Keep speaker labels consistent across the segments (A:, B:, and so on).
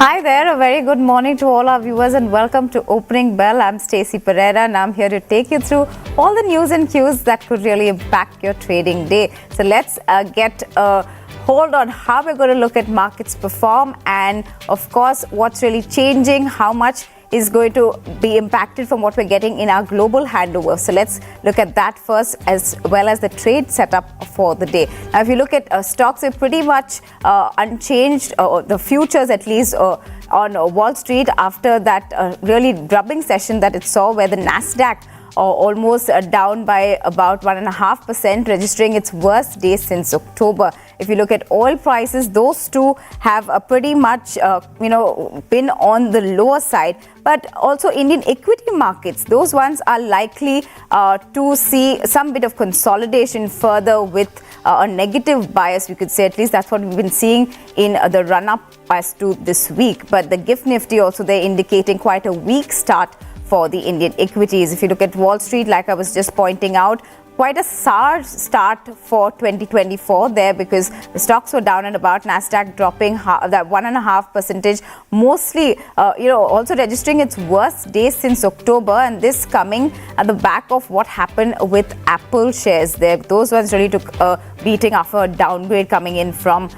A: Hi there, a very good morning to all our viewers and welcome to Opening Bell. I'm Stacy Pereira and I'm here to take you through all the news and cues that could really impact your trading day. So let's get a hold on how we're going to look at markets perform and of course what's really changing, how much is going to be impacted from what we're getting in our global handover. So let's look at that first as well as the trade setup for the day. Now, if you look at stocks, are pretty much unchanged, the futures at least on Wall Street after that really drubbing session that it saw where the Nasdaq almost down by about 1.5%, registering its worst day since October. If you look at oil prices, those two have pretty much, been on the lower side. But also Indian equity markets, those ones are likely to see some bit of consolidation further with a negative bias, we could say. At least that's what we've been seeing in the run-up as to this week. But the GIFT Nifty also, they're indicating quite a weak start for the Indian equities. If you look at Wall Street, like I was just pointing out, quite a sour start for 2024 there because the stocks were down and about, Nasdaq dropping that 1.5%, mostly, also registering its worst day since October, and this coming at the back of what happened with Apple shares there. Those ones really took a beating after a downgrade coming in from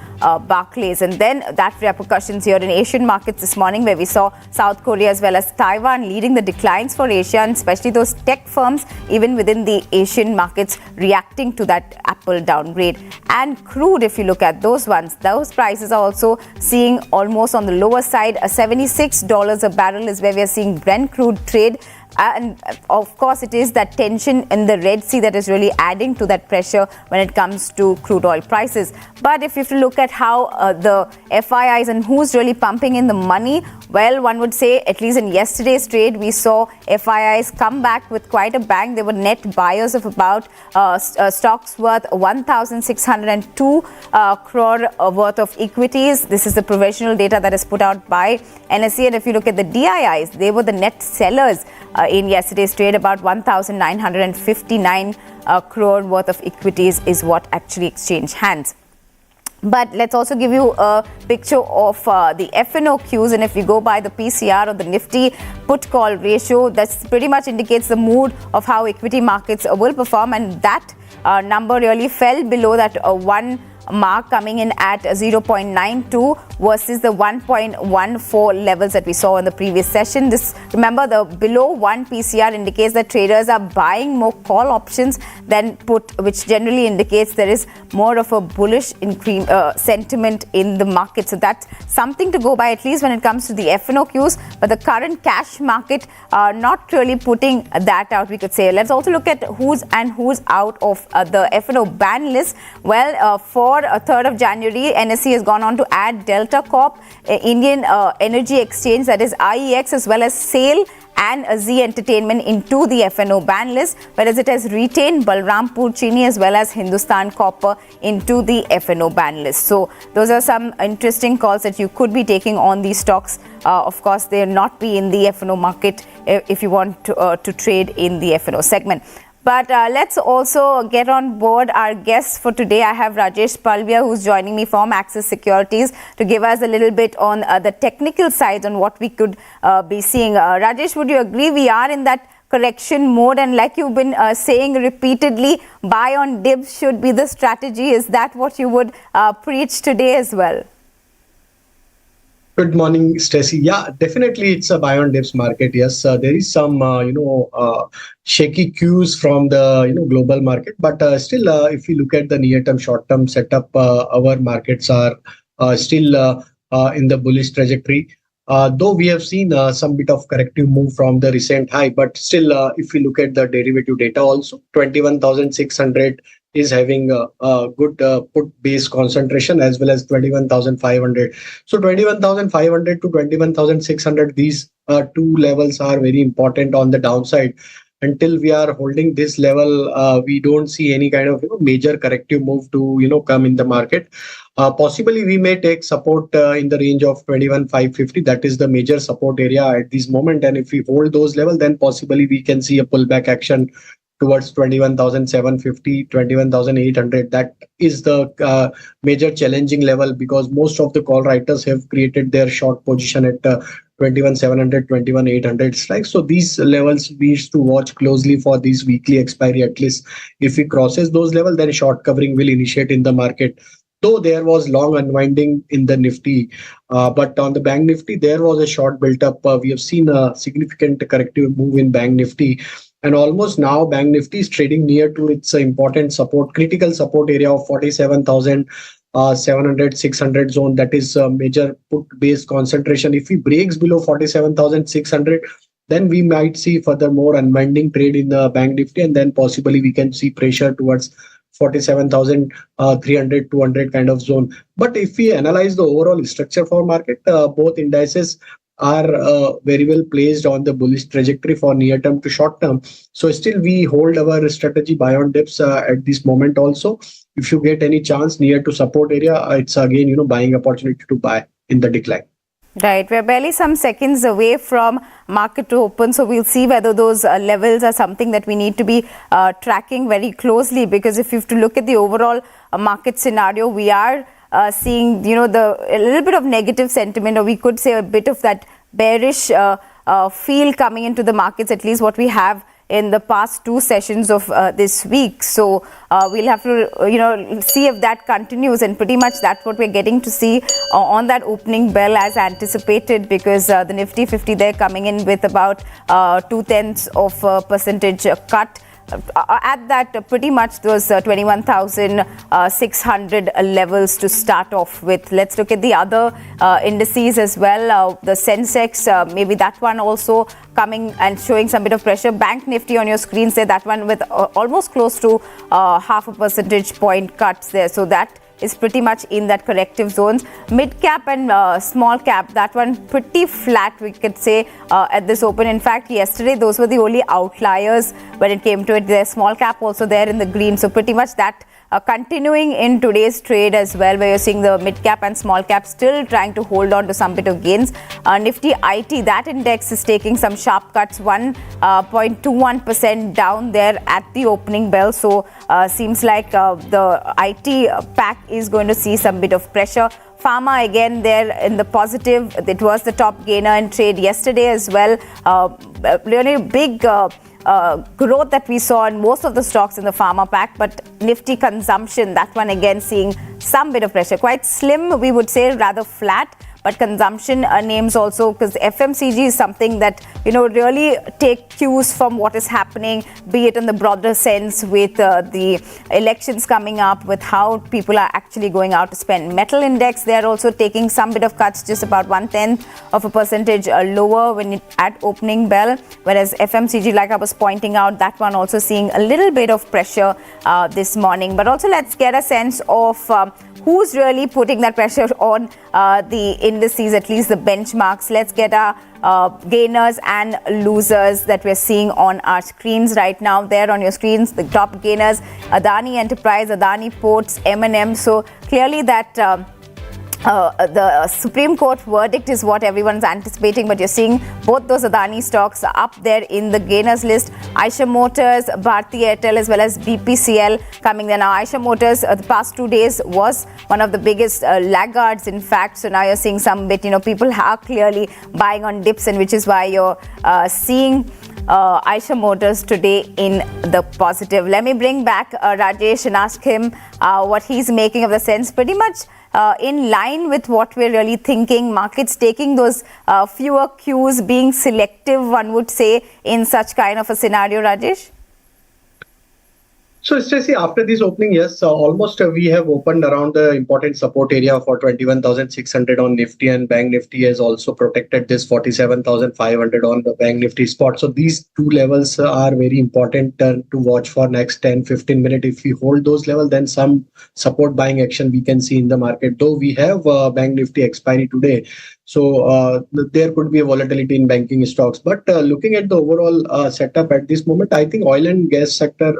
A: Barclays. And then that repercussions here in Asian markets this morning, where we saw South Korea as well as Taiwan leading the declines for Asia, and especially those tech firms even within the Asian markets reacting to that Apple downgrade. And crude, if you look at those ones, those prices are also seeing almost on the lower side. $76 a barrel is where we are seeing Brent crude trade. And of course, it is that tension in the Red Sea that is really adding to that pressure when it comes to crude oil prices. But if you have to look at how the FIIs and who's really pumping in the money, well, one would say, at least in yesterday's trade, we saw FIIs come back with quite a bang. They were net buyers of about stocks worth 1,602 crore worth of equities. This is the provisional data that is put out by NSE. And if you look at the DIIs, they were the net sellers in yesterday's trade. About 1,959 crore worth of equities is what actually exchanged hands. But let's also give you a picture of the F&O cues, and if we go by the PCR or the Nifty put call ratio, that pretty much indicates the mood of how equity markets will perform, and that number really fell below that one mark, coming in at 0.92 versus the 1.14 levels that we saw in the previous session. This, remember, the below 1 PCR indicates that traders are buying more call options than put, which generally indicates there is more of a bullish sentiment in the market. So that's something to go by, at least when it comes to the F&O cues. But the current cash market not really putting that out, we could say. Let's also look at who's out of the F&O ban list. Well, for 3rd of January, NSE has gone on to add Delta Corp, Indian Energy Exchange, that is IEX, as well as SAIL and Azeez Entertainment into the F&O ban list, whereas it has retained Balrampur Chini as well as Hindustan Copper into the F&O ban list. So those are some interesting calls that you could be taking on these stocks. Of course, they will not be in the F&O market if you want to trade in the F&O segment. But let's also get on board our guests for today. I have Rajesh Palviya, who's joining me from Axis Securities, to give us a little bit on the technical sides on what we could be seeing. Rajesh, would you agree we are in that correction mode? And like you've been saying repeatedly, buy on dips should be the strategy. Is that what you would preach today as well?
B: Good morning, Stacy. Yeah, definitely it's a buy on dips market. Yes, there is some, shaky cues from the, global market. But still, if you look at the near-term, short-term setup, our markets are still in the bullish trajectory. Though we have seen some bit of corrective move from the recent high, but still, if we look at the derivative data also, 21,600 is having a good put base concentration, as well as 21,500. So 21,500 to 21,600, these two levels are very important on the downside. Until we are holding this level, we don't see any kind of major corrective move to come in the market. Possibly we may take support in the range of 21,550. That is the major support area at this moment, and if we hold those levels, then possibly we can see a pullback action towards 21,750, 21,800. That is the major challenging level, because most of the call writers have created their short position at 21,700, 21,800 strikes. So these levels we need to watch closely for this weekly expiry. At least if it crosses those levels, then short covering will initiate in the market. Though there was long unwinding in the Nifty, but on the Bank Nifty, there was a short built up. We have seen a significant corrective move in Bank Nifty. And almost now, Bank Nifty is trading near to its important support, critical support area of 47,700, 600 zone. That is a major put-based concentration. If we breaks below 47,600, then we might see further more unwinding trade in the Bank Nifty, and then possibly we can see pressure towards 47,300, 200 kind of zone. But if we analyze the overall structure for market, both indices are very well placed on the bullish trajectory for near term to short term. So still we hold our strategy buy on dips at this moment also. If you get any chance near to support area, it's again, buying opportunity to buy in the decline.
A: Right, we're barely some seconds away from market to open, so we'll see whether those levels are something that we need to be tracking very closely, because if you have to look at the overall market scenario, we are seeing, a little bit of negative sentiment, or we could say a bit of that bearish feel coming into the markets, at least what we have in the past two sessions of this week. So we'll have to, see if that continues, and pretty much that's what we're getting to see on that opening bell as anticipated, because the Nifty 50 there coming in with about 0.2% cut. At that, pretty much those 21,600 levels to start off with. Let's look at the other indices as well. The Sensex, maybe that one also coming and showing some bit of pressure. Bank Nifty on your screen, say that one with almost close to 0.5 percentage point cuts there. So that is pretty much in that corrective zones. Mid cap and small cap, that one pretty flat, we could say, at this open. In fact, yesterday those were the only outliers when it came to it. There's small cap also there in the green. So pretty much that continuing in today's trade as well, where you're seeing the mid cap and small cap still trying to hold on to some bit of gains. Nifty IT, that index is taking some sharp cuts, 1.21% down there at the opening bell. So seems like the IT pack is going to see some bit of pressure. Pharma again there in the positive. It was the top gainer in trade yesterday as well. Really big growth that we saw in most of the stocks in the pharma pack, but Nifty consumption, that one again seeing some bit of pressure. Quite slim, we would say, rather flat. But consumption names also, because FMCG is something that, really take cues from what is happening, be it in the broader sense with the elections coming up, with how people are actually going out to spend. Metal index, they're also taking some bit of cuts, just about 0.1% lower when at opening bell. Whereas FMCG, like I was pointing out, that one also seeing a little bit of pressure this morning. But also let's get a sense of who's really putting that pressure on the indices, at least the benchmarks. Let's get our gainers and losers that we're seeing on our screens right now. There on your screens, the top gainers, Adani Enterprise, Adani Ports, M&M. So clearly that the Supreme Court verdict is what everyone's anticipating, but you're seeing both those Adani stocks up there in the gainers list. Eicher Motors, Bharti Airtel, as well as BPCL coming there. Now Eicher Motors, the past 2 days was one of the biggest laggards, in fact. So now you're seeing some bit, people are clearly buying on dips, and which is why you're seeing Eicher Motors today in the positive. Let me bring back Rajesh and ask him what he's making of the sense. Pretty much in line with what we're really thinking, markets taking those fewer cues, being selective, one would say, in such kind of a scenario, Rajesh?
B: So, Stacy, after this opening, yes, almost we have opened around the important support area for 21,600 on Nifty, and Bank Nifty has also protected this 47,500 on the Bank Nifty spot. So these two levels are very important to watch for next 10-15 minutes. If we hold those levels, then some support buying action we can see in the market. Though we have Bank Nifty expiry today, so there could be a volatility in banking stocks. But looking at the overall setup at this moment, I think oil and gas sector,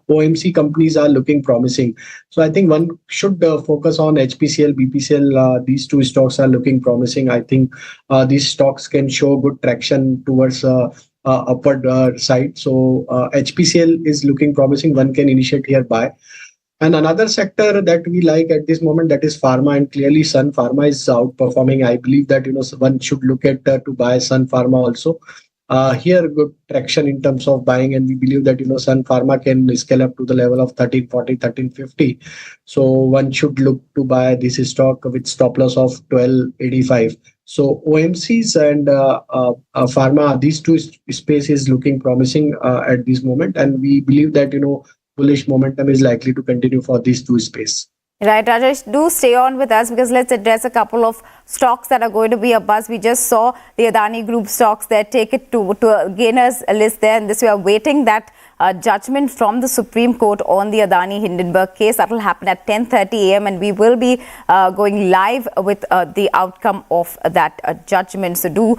B: OMC companies are looking promising. So I think one should focus on HPCL, BPCL. These two stocks are looking promising. I think these stocks can show good traction towards upward side. So HPCL is looking promising. One can initiate here buy. And another sector that we like at this moment, that is pharma, and clearly Sun Pharma is outperforming. I believe that one should look at to buy Sun Pharma also. Here good traction in terms of buying, and we believe that Sun Pharma can scale up to the level of 1340, 1350. So one should look to buy this stock with stop loss of 1285. So OMCs and pharma, these two space is looking promising at this moment, and we believe that bullish momentum is likely to continue for these two space.
A: Right, Rajesh, do stay on with us because let's address a couple of stocks that are going to be a buzz. We just saw the Adani Group stocks there, take it to a gainers list there, and this we are waiting that judgment from the Supreme Court on the Adani-Hindenberg case. That will happen at 10:30 a.m. and we will be going live with the outcome of that judgment. So do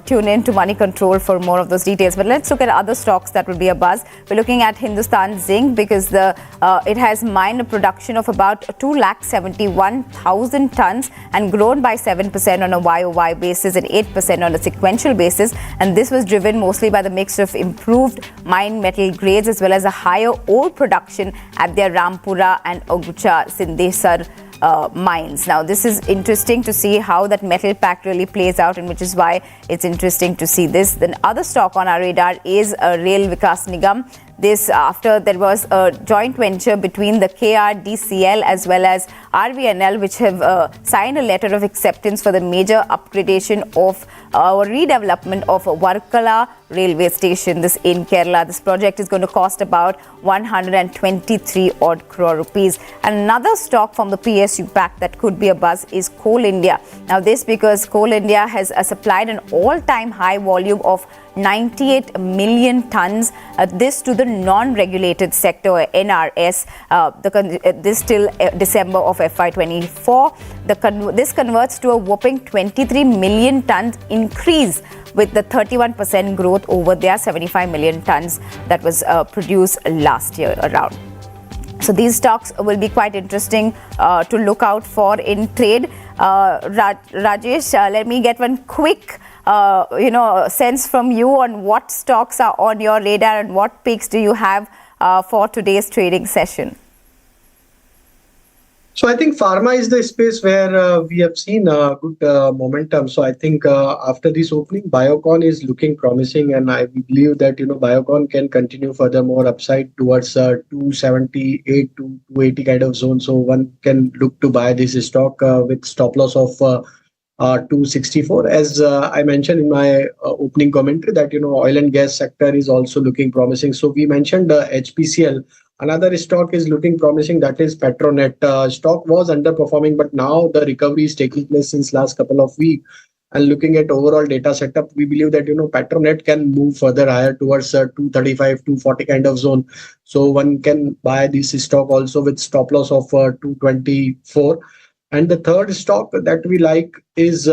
A: tune in to Money Control for more of those details. But let's look at other stocks that will be a buzz. We're looking at Hindustan Zinc because it has mined a production of about 271,000 tons and grown by 7% on a YOY basis and 8% on a sequential basis. And this was driven mostly by the mix of improved mine metal grades as well as a higher ore production at their Rampura and Ogucha Sindesar mines. Now, this is interesting to see how that metal pack really plays out, and which is why it's interesting to see this. Then other stock on our radar is Rail Vikas Nigam. This after there was a joint venture between the KRDCL as well as RVNL, which have signed a letter of acceptance for the major upgradation of or redevelopment of Varkala railway station. This in Kerala. This project is going to cost about 123 odd crore rupees. And another stock from the PSU pack that could be a buzz is Coal India. Now this because Coal India has supplied an all-time high volume of 98 million tons, this to the non-regulated sector NRS, this till December of FY24. This converts to a whopping 23 million tons increase with the 31% growth over their 75 million tons that was produced last year around. So these stocks will be quite interesting to look out for in trade. Rajesh, let me get one quick sense from you on what stocks are on your radar and what picks do you have for today's trading session.
B: So I think pharma is the space where we have seen good momentum. So I think after this opening, Biocon is looking promising, and I believe that Biocon can continue furthermore upside towards 278 to 280 kind of zone. So one can look to buy this stock with stop loss of 264. As I mentioned in my opening commentary, that oil and gas sector is also looking promising. So we mentioned HPCL. Another stock is looking promising, that is Petronet. Stock was underperforming, but now the recovery is taking place since last couple of weeks. And looking at overall data setup, we believe that Petronet can move further higher towards 235, 240 kind of zone. So one can buy this stock also with stop loss of 224. And the third stock that we like is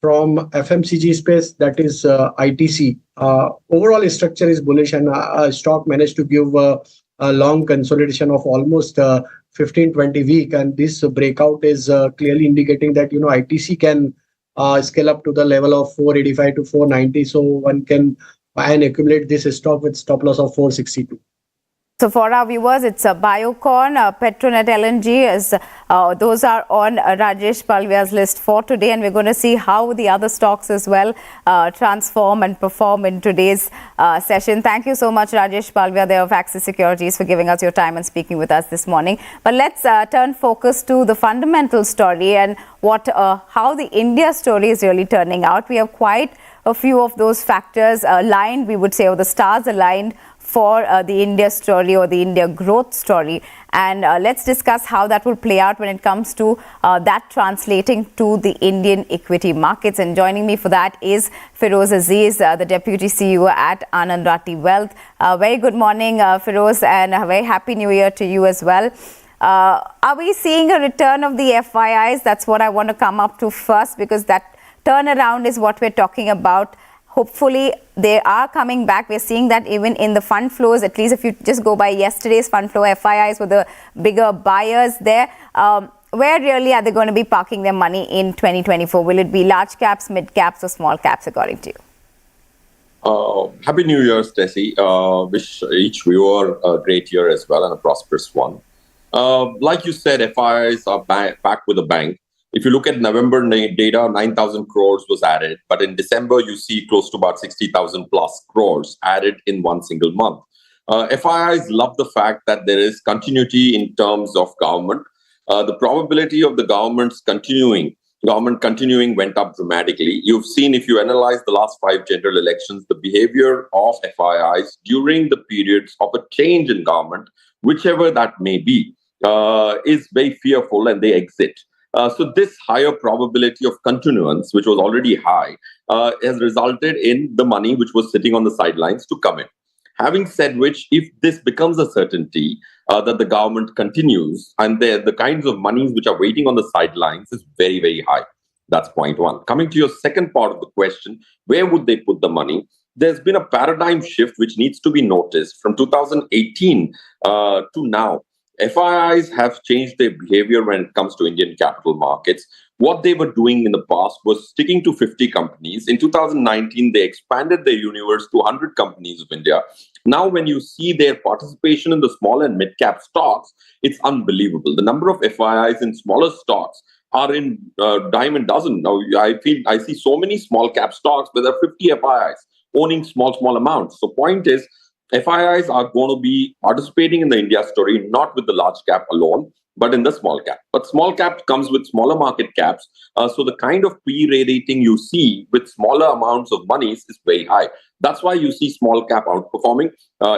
B: from FMCG space, that is ITC. Overall structure is bullish, and stock managed to give a long consolidation of almost 15-20 week, and this breakout is clearly indicating that ITC can scale up to the level of 485 to 490. So one can buy and accumulate this stock with stop loss of 462.
A: So for our viewers, it's a Biocon, Petronet LNG, as those are on Rajesh Palviya's list for today, and we're going to see how the other stocks as well transform and perform in today's session. Thank you so much, Rajesh Palviya, there of Axis Securities, for giving us your time and speaking with us this morning. But let's turn focus to the fundamental story and how the India story is really turning out. We have quite a few of those factors aligned, we would say, or the stars aligned for the India story or the India growth story. And let's discuss how that will play out when it comes to that translating to the Indian equity markets. And joining me for that is Feroze Azeez, the Deputy CEO at Anand Rathi Wealth. Very good morning, Feroze, and a very happy new year to you as well. Are we seeing a return of the FIIs? That's what I want to come up to first, because that turnaround is what we're talking about. Hopefully, they are coming back. We're seeing that even in the fund flows, at least if you just go by yesterday's fund flow, FIIs were the bigger buyers there. Where really are they going to be parking their money in 2024? Will it be large caps, mid caps, or small caps, according to you?
C: Happy New Year, Stacy. Wish each viewer a great year as well and a prosperous one. Like you said, FIIs are back with a bang. If you look at November data, 9,000 crores was added, but in December you see close to about 60,000 plus crores added in one single month. FIIs love the fact that there is continuity in terms of government. The probability of the government continuing went up dramatically. You've seen, if you analyze the last 5 general elections, the behavior of FIIs during the periods of a change in government, whichever that may be, is very fearful and they exit. So this higher probability of continuance, which was already high, has resulted in the money which was sitting on the sidelines to come in. Having said which, if this becomes a certainty that the government continues, and the kinds of monies which are waiting on the sidelines is very, very high. That's point one. Coming to your second part of the question, where would they put the money? There's been a paradigm shift which needs to be noticed from 2018 to now. FIIs have changed their behavior when it comes to Indian capital markets. What they were doing in the past was sticking to 50 companies. In 2019, they expanded their universe to 100 companies of India. Now, when you see their participation in the small and mid-cap stocks, it's unbelievable. The number of FIIs in smaller stocks are in dime a dozen. Now, I see so many small cap stocks where there are 50 FIIs owning small amounts. So point is, FIIs are going to be participating in the India story, not with the large cap alone, but in the small cap. But small cap comes with smaller market caps. So the kind of pre-rating you see with smaller amounts of monies is very high. That's why you see small cap outperforming.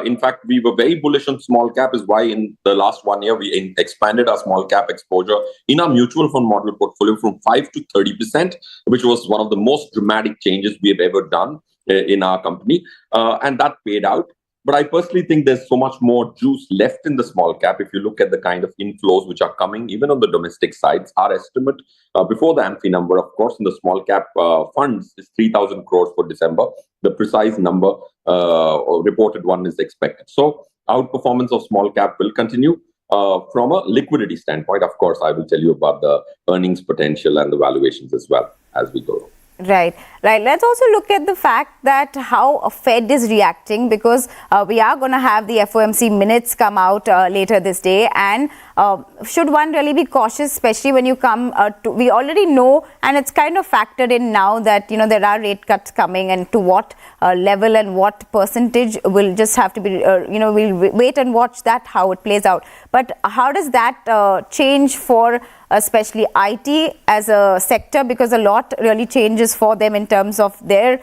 C: In fact, we were very bullish on small cap, is why in the last 1 year, we expanded our small cap exposure in our mutual fund model portfolio from 5 to 30%, which was one of the most dramatic changes we have ever done in our company. And that paid out. But I personally think there's so much more juice left in the small cap. If you look at the kind of inflows which are coming, even on the domestic sides, our estimate before the AMFI number, of course, in the small cap funds is 3,000 crores for December. The precise number or reported one is expected. So outperformance of small cap will continue. From a liquidity standpoint, of course, I will tell you about the earnings potential and the valuations as well as we go.
A: Right. Let's also look at the fact that how a Fed is reacting, because we are going to have the FOMC minutes come out later this day. And should one really be cautious, especially when you come to, we already know, and it's kind of factored in now that, there are rate cuts coming, and to what level and what percentage will just have to be, we'll wait and watch that, how it plays out. But how does that change for especially IT as a sector, because a lot really changes for them in terms of their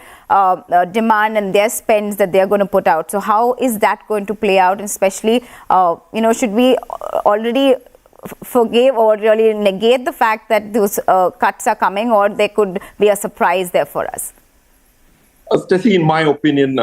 A: demand and their spends that they're going to put out. So how is that going to play out? And especially, should we already forgive or really negate the fact that those cuts are coming, or there could be a surprise there for us?
C: Stacy, in my opinion,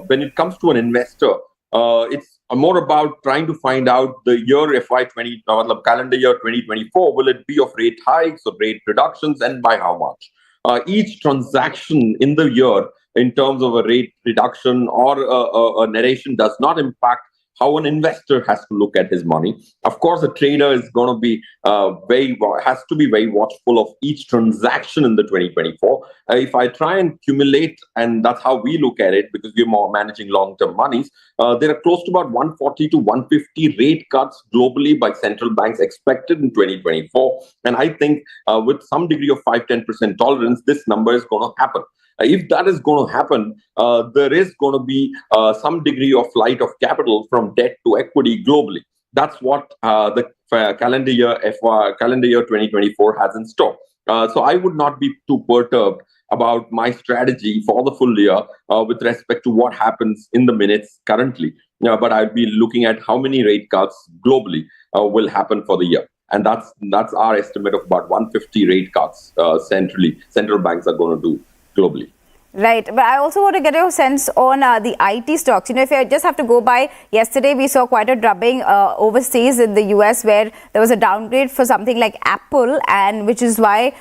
C: when it comes to an investor, it's more about trying to find out the year calendar year 2024, will it be of rate hikes or rate reductions, and by how much? Each transaction in the year in terms of a rate reduction or a narration does not impact how an investor has to look at his money. Of course, a trader is going to be has to be very watchful of each transaction in the 2024. If I try and accumulate, and that's how we look at it, because we're more managing long-term monies, there are close to about 140 to 150 rate cuts globally by central banks expected in 2024. And I think with some degree of 5-10% tolerance, this number is going to happen. If that is going to happen, there is going to be some degree of flight of capital from debt to equity globally. That's what the calendar year 2024 has in store. So I would not be too perturbed about my strategy for the full year with respect to what happens in the minutes currently. But I'll be looking at how many rate cuts globally will happen for the year. And that's our estimate of about 150 rate cuts central banks are going to do globally.
A: Right. But I also want to get your sense on the IT stocks. If I just have to go by, yesterday we saw quite a drubbing overseas in the US, where there was a downgrade for something like Apple, and which is why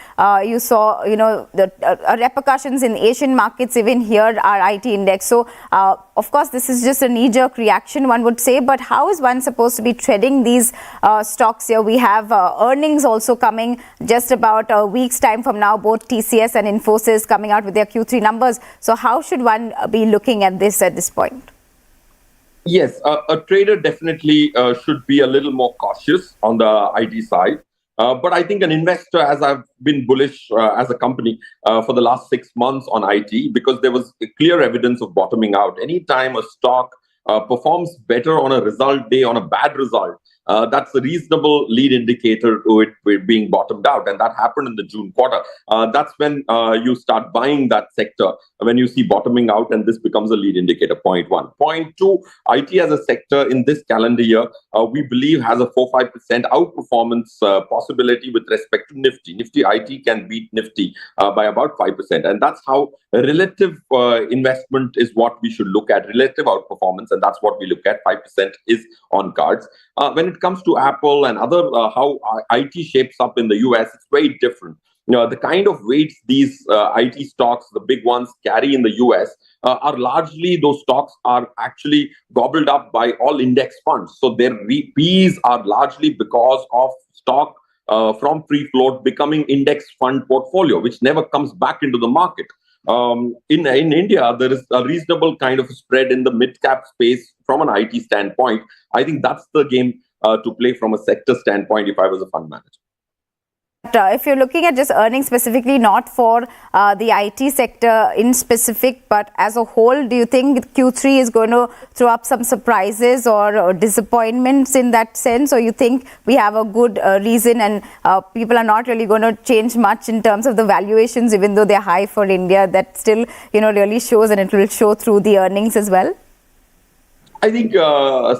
A: you saw, the repercussions in Asian markets, even here, our IT index. So, of course, this is just a knee-jerk reaction, one would say. But how is one supposed to be treading these stocks here? We have earnings also coming just about a week's time from now, both TCS and Infosys coming out with their Q3 numbers. numbers. So how should one be looking at this point?
C: Yes, a trader definitely should be a little more cautious on the IT side. But I think an investor, as I've been bullish as a company for the last 6 months on IT, because there was clear evidence of bottoming out. Anytime a stock performs better on a result day on a bad result, that's a reasonable lead indicator to it being bottomed out. And that happened in the June quarter. That's when you start buying that sector, when you see bottoming out, and this becomes a lead indicator, point one. Point two, IT as a sector in this calendar year, we believe has a 4-5% outperformance possibility with respect to Nifty. Nifty IT can beat Nifty by about 5%. And that's how relative investment is what we should look at, relative outperformance. And that's what we look at. 5% is on cards. When it comes to Apple and other, how IT shapes up in the US, it's very different. The kind of weights these IT stocks, the big ones, carry in the US are largely, those stocks are actually gobbled up by all index funds. So their Ps are largely because of stock from free float becoming index fund portfolio, which never comes back into the market. In India, there is a reasonable kind of spread in the mid-cap space from an IT standpoint. I think that's the game to play from a sector standpoint if I was a fund manager.
A: If you're looking at just earnings specifically, not for the IT sector in specific, but as a whole, do you think Q3 is going to throw up some surprises or disappointments in that sense? Or you think we have a good reason and people are not really going to change much in terms of the valuations, even though they're high for India, that still, really shows, and it will show through the earnings as well?
C: I think,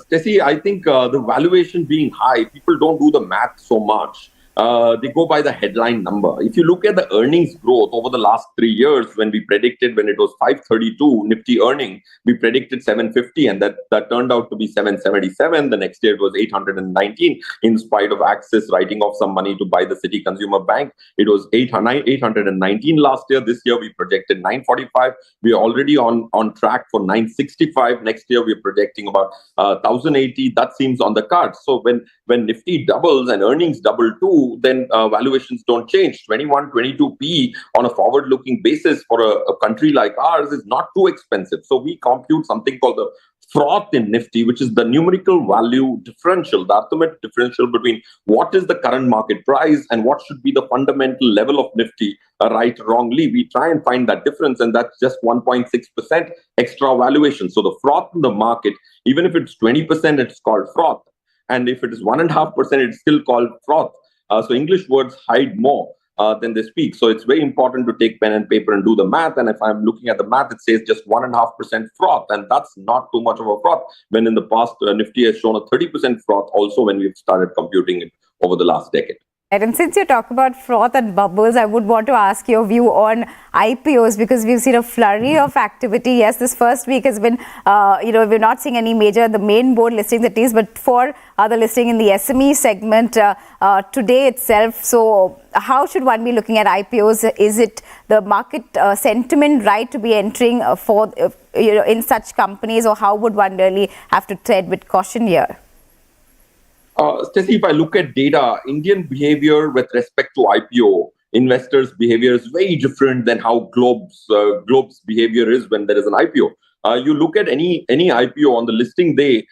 C: Stacy, the valuation being high, people don't do the math so much. They go by the headline number. If you look at the earnings growth over the last 3 years, when we predicted, when it was 532 Nifty earning, we predicted 750, and that turned out to be 777. The next year it was 819, in spite of Axis writing off some money to buy the City Consumer Bank. It was 819 last year. This year we projected 945. We are already on track for 965. Next year we are projecting about 1080. That seems on the cards. So when Nifty doubles and earnings double too, then valuations don't change. 21, 22 P on a forward-looking basis for a country like ours is not too expensive. So we compute something called the froth in Nifty, which is the numerical value differential, the arithmetic differential between what is the current market price and what should be the fundamental level of Nifty, right, wrongly. We try and find that difference, and that's just 1.6% extra valuation. So the froth in the market, even if it's 20%, it's called froth. And if it is 1.5%, it's still called froth. So English words hide more than they speak. So it's very important to take pen and paper and do the math. And if I'm looking at the math, it says just 1.5% froth. And that's not too much of a froth. When in the past, Nifty has shown a 30% froth also when we've started computing it over the last decade.
A: And since you talk about froth and bubbles, I would want to ask your view on IPOs, because we've seen a flurry of activity. Yes, this first week has been, we're not seeing any major, the main board listings at least, but for the listing in the SME segment today itself. So how should one be looking at IPOs? Is it the market sentiment right to be entering in such companies, or how would one really have to tread with caution here?
C: Stacy, if I look at data, Indian behavior with respect to IPO, investors' behavior is very different than how Globe's behavior is when there is an IPO. You look at any IPO on the listing day,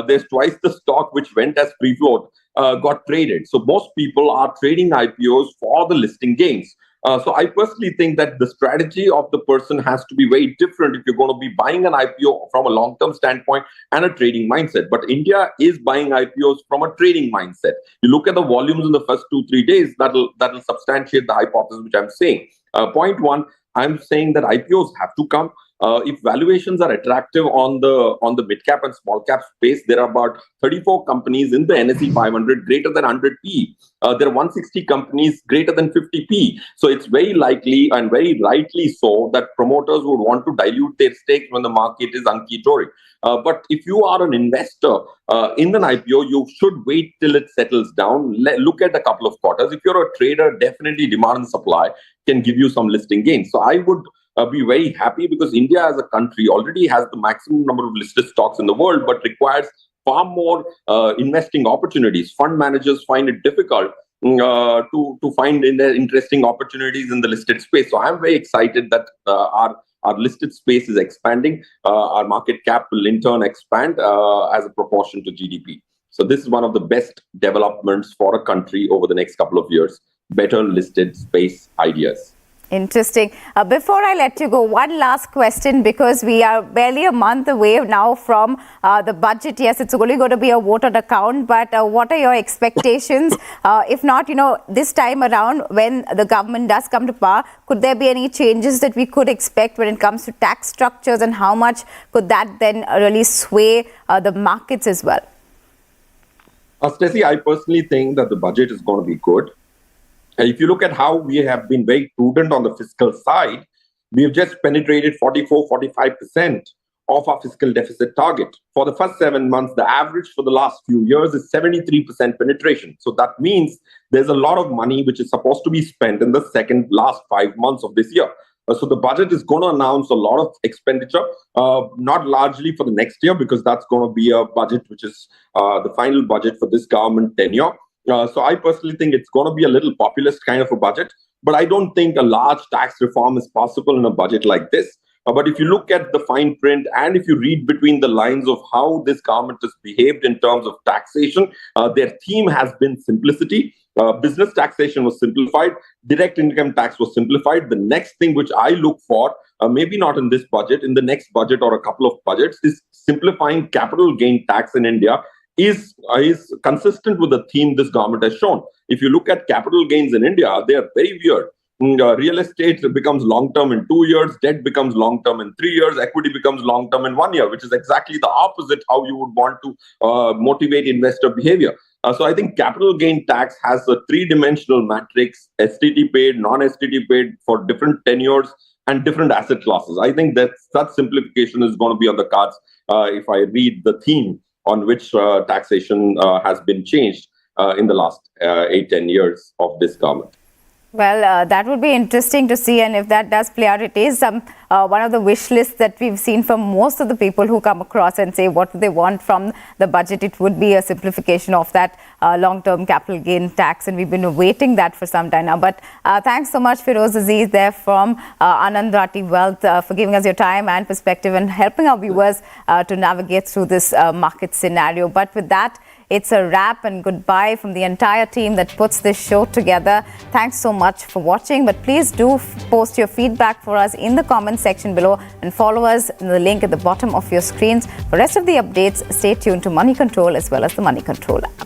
C: there's twice the stock which went as free float got traded. So most people are trading IPOs for the listing gains. So I personally think that the strategy of the person has to be very different if you're going to be buying an IPO from a long-term standpoint and a trading mindset. But India is buying IPOs from a trading mindset. You look at the volumes in the first 2-3 days, that'll substantiate the hypothesis which I'm saying. Point one, I'm saying that IPOs have to come. If valuations are attractive on the mid cap and small cap space, there are about 34 companies in the NSE 500 greater than 100 P. There are 160 companies greater than 50 P. So it's very likely and very rightly so that promoters would want to dilute their stakes when the market is hunky-dory. But if you are an investor in an IPO, you should wait till it settles down. Look at a couple of quarters. If you're a trader, definitely demand and supply can give you some listing gains. So I would be very happy, because India as a country already has the maximum number of listed stocks in the world, but requires far more investing opportunities. Fund managers find it difficult to find interesting opportunities in the listed space. So I'm very excited that our our listed space is expanding. Our market cap will in turn expand as a proportion to GDP. So this is one of the best developments for a country over the next couple of years. Better listed space ideas.
A: Interesting. Before I let you go, one last question, because we are barely a month away now from the budget. Yes, it's only going to be a vote on account, but what are your expectations? If not, this time around, when the government does come to power, could there be any changes that we could expect when it comes to tax structures, and how much could that then really sway the markets as well?
C: Stacy, I personally think that the budget is going to be good. If you look at how we have been very prudent on the fiscal side, we have just penetrated 44-45% of our fiscal deficit target. For the first 7 months, the average for the last few years is 73% penetration. So that means there's a lot of money which is supposed to be spent in the last 5 months of this year. So the budget is going to announce a lot of expenditure, not largely for the next year, because that's going to be a budget which is the final budget for this government tenure. So I personally think it's going to be a little populist kind of a budget, but I don't think a large tax reform is possible in a budget like this. But if you look at the fine print and if you read between the lines of how this government has behaved in terms of taxation, their theme has been simplicity. Business taxation was simplified. Direct income tax was simplified. The next thing which I look for, maybe not in this budget, in the next budget or a couple of budgets, is simplifying capital gain tax in India is consistent with the theme this government has shown. If you look at capital gains in India, they are very weird. Real estate becomes long-term in 2 years, debt becomes long-term in 3 years, equity becomes long-term in 1 year, which is exactly the opposite how you would want to motivate investor behavior. So I think capital gain tax has a three-dimensional matrix, STT paid, non-STT paid for different tenures and different asset classes. I think that such simplification is going to be on the cards if I read the theme on which taxation has been changed in the last 8-10 years of this government.
A: Well, that would be interesting to see, and if that does play out, it is one of the wish lists that we've seen from most of the people who come across and say what they want from the budget. It would be a simplification of that long-term capital gain tax, and we've been awaiting that for some time now. But thanks so much, Feroze Azeez, there from Anand Rathi Wealth, for giving us your time and perspective and helping our viewers to navigate through this market scenario. But with that, it's a wrap and goodbye from the entire team that puts this show together. Thanks so much for watching, but please do post your feedback for us in the comment section below and follow us in the link at the bottom of your screens. For rest of the updates, stay tuned to Money Control as well as the Money Control app.